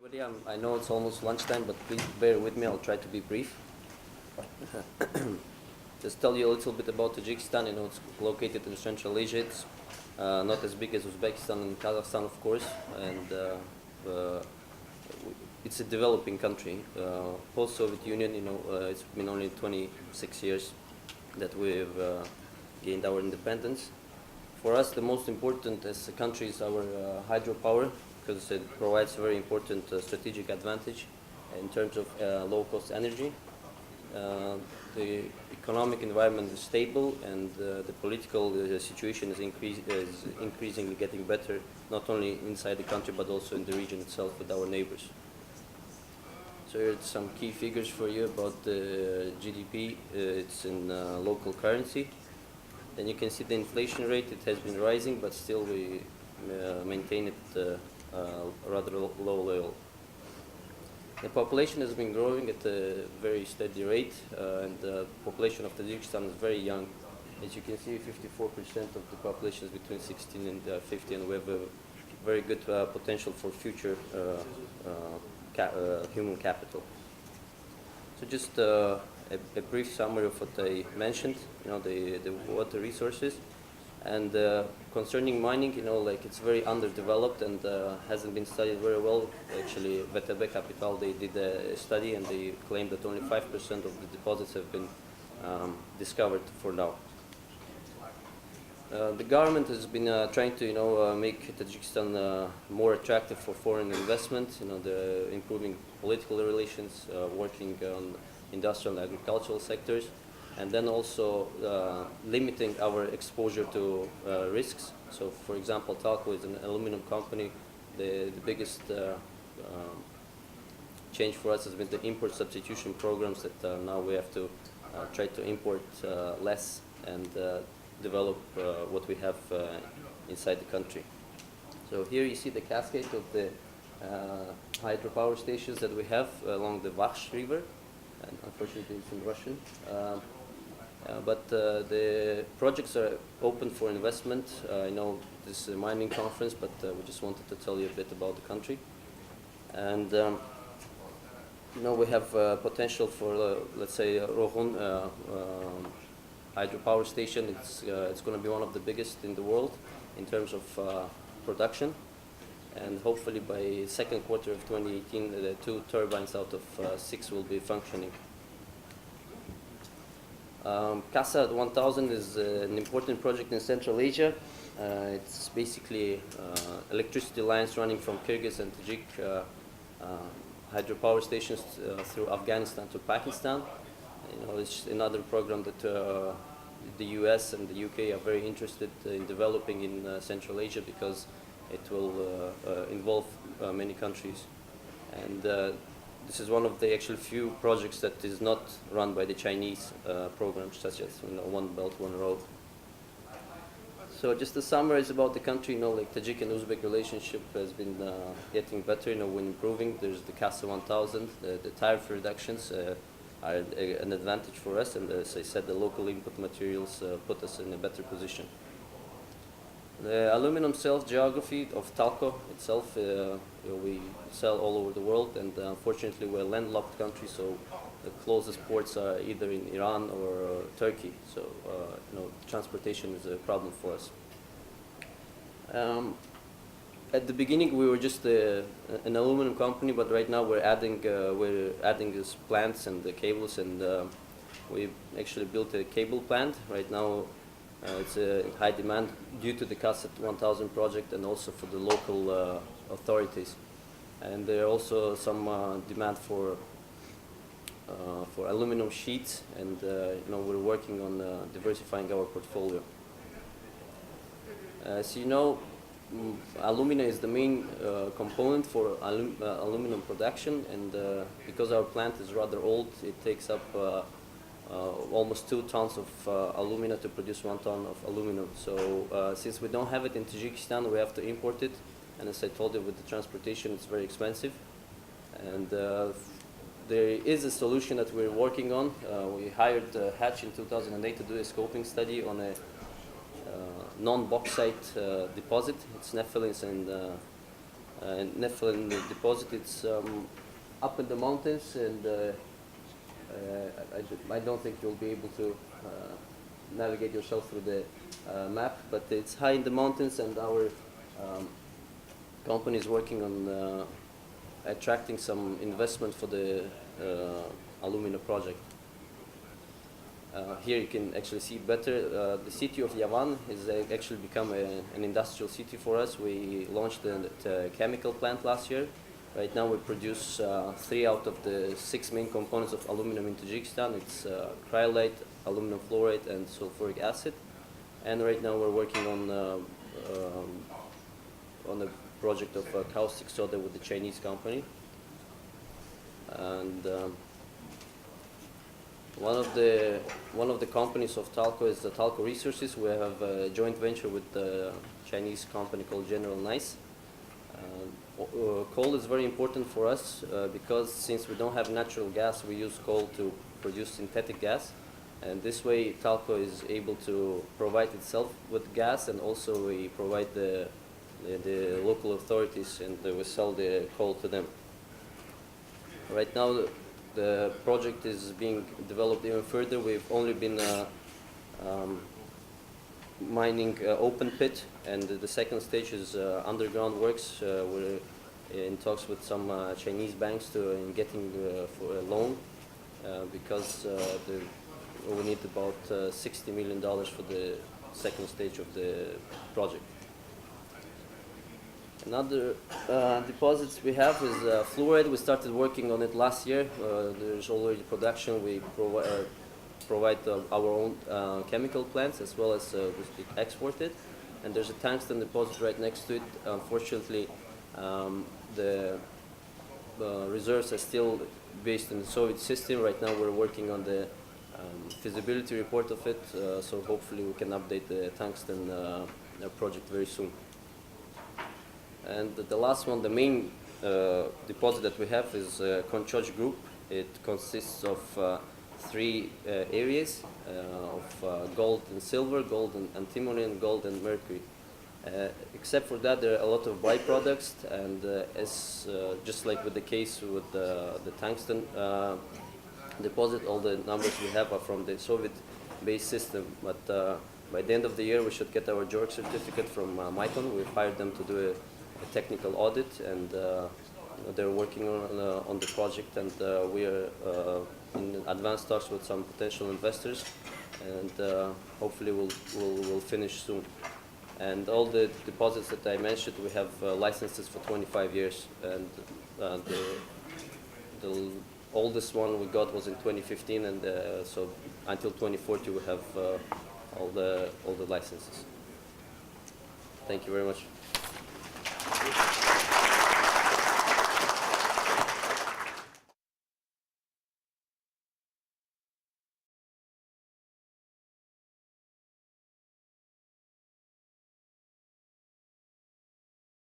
I know it's almost lunchtime, but please bear with me. I'll try to be brief. Just tell you a little bit about Tajikistan. It's located in Central Asia. It's not as big as Uzbekistan and Kazakhstan, of course, and it's a developing country. Post-Soviet Union, it's been only 26 years that we've gained our independence. For us, the most important as a country is our hydropower, because it provides a very important strategic advantage in terms of low-cost energy. The economic environment is stable, and the political situation is increasingly getting better, not only inside the country but also in the region itself with our neighbors. So here's some key figures for you about the GDP. It's in local currency. Then you can see the inflation rate. It has been rising, but still we maintain it rather low level. The population has been growing at a very steady rate, and the population of Tajikistan is very young. As you can see, 54% of the population is between 16 and 50, and we have a very good potential for future human capital. So just a brief summary of what I mentioned, the water resources. And concerning mining, it's very underdeveloped and hasn't been studied very well. Actually, VTB Capital, they did a study and they claimed that only 5% of the deposits have been discovered for now. The government has been trying to make Tajikistan more attractive for foreign investment. The improving political relations, working on industrial and agricultural sectors, and then also limiting our exposure to risks. So, for example, Talco is an aluminum company. The biggest change for us has been the import substitution programs that now we have to try to import less and develop what we have inside the country. So here you see the cascade of the hydropower stations that we have along the Vakh River, and unfortunately it's in Russian. But the projects are open for investment. I know this is a mining conference, but we just wanted to tell you a bit about the country. And we have potential for, let's say, Rohun hydropower station. It's going to be one of the biggest in the world in terms of production. And hopefully by second quarter of 2018, the 2 turbines out of 6 will be functioning. Casa 1000 is an important project in Central Asia. It's basically electricity lines running from Kyrgyz and Tajik hydropower stations through Afghanistan to Pakistan. It's another program that the US and the UK are very interested in developing in Central Asia, because it will involve many countries. And this is one of the actually few projects that is not run by the Chinese programs, such as One Belt, One Road. So just to summarize about the country, like Tajik and Uzbek relationship has been getting better, when improving. There's the Casa 1000, the tariff reductions are an advantage for us, and as I said, the local input materials put us in a better position. The aluminum sales geography of Talco itself, we sell all over the world, and unfortunately we're a landlocked country, so the closest ports are either in Iran or Turkey, so transportation is a problem for us. At the beginning we were just an aluminum company, but right now we're adding these plants and the cables, and we actually built a cable plant. Right now it's in high demand due to the Casa 1000 project and also for the local authorities. And there are also some demand for aluminum sheets, and we're working on diversifying our portfolio. As you know, alumina is the main component for aluminum production, and because our plant is rather old, it takes up almost 2 tons of alumina to produce 1 ton of aluminum. So since we don't have it in Tajikistan, we have to import it, and as I told you, with the transportation it's very expensive. And there is a solution that we're working on. We hired Hatch in 2008 to do a scoping study on a non-bauxite deposit. It's nephelines and Nephilim deposit. It's up in the mountains, and I don't think you'll be able to navigate yourself through the map, but it's high in the mountains, and our company is working on attracting some investment for the alumina project. Here you can actually see better. The city of Yavan has actually become an industrial city for us. We launched the chemical plant last year. Right now we produce 3 out of the 6 main components of aluminum in Tajikistan. It's cryolite, aluminum fluoride, and sulfuric acid. And right now we're working on a project of caustic soda with the Chinese company. And one of the companies of Talco is the Talco Resources. We have a joint venture with the Chinese company called General Nice. Coal is very important for us because since we don't have natural gas, we use coal to produce synthetic gas. And this way Talco is able to provide itself with gas, and also we provide the local authorities, and we sell the coal to them. Right now the project is being developed even further. We've only been mining open pit, and the second stage is underground works. We're in talks with some Chinese banks in getting for a loan because we need about $60 million for the second stage of the project. Another deposits we have is fluoride. We started working on it last year. There's already production. We provide our own chemical plants as well as we export it. And there's a tungsten deposit right next to it. Unfortunately, the reserves are still based in the Soviet system. Right now we're working on the feasibility report of it, so hopefully we can update the tungsten project very soon. And the last one, the main deposit that we have is Konchoj Group. It consists of 3 areas of gold and silver, gold and antimony, and gold and mercury. Except for that, there are a lot of byproducts, and just like with the case with the tungsten deposit, all the numbers we have are from the Soviet-based system. But by the end of the year, we should get our JORC certificate from Micon. We've hired them to do a technical audit, and they're working on the project, and we are in advanced talks with some potential investors, and hopefully we'll finish soon. And all the deposits that I mentioned, we have licenses for 25 years, and the oldest one we got was in 2015, and so until 2040 we have all the licenses. Thank you very much.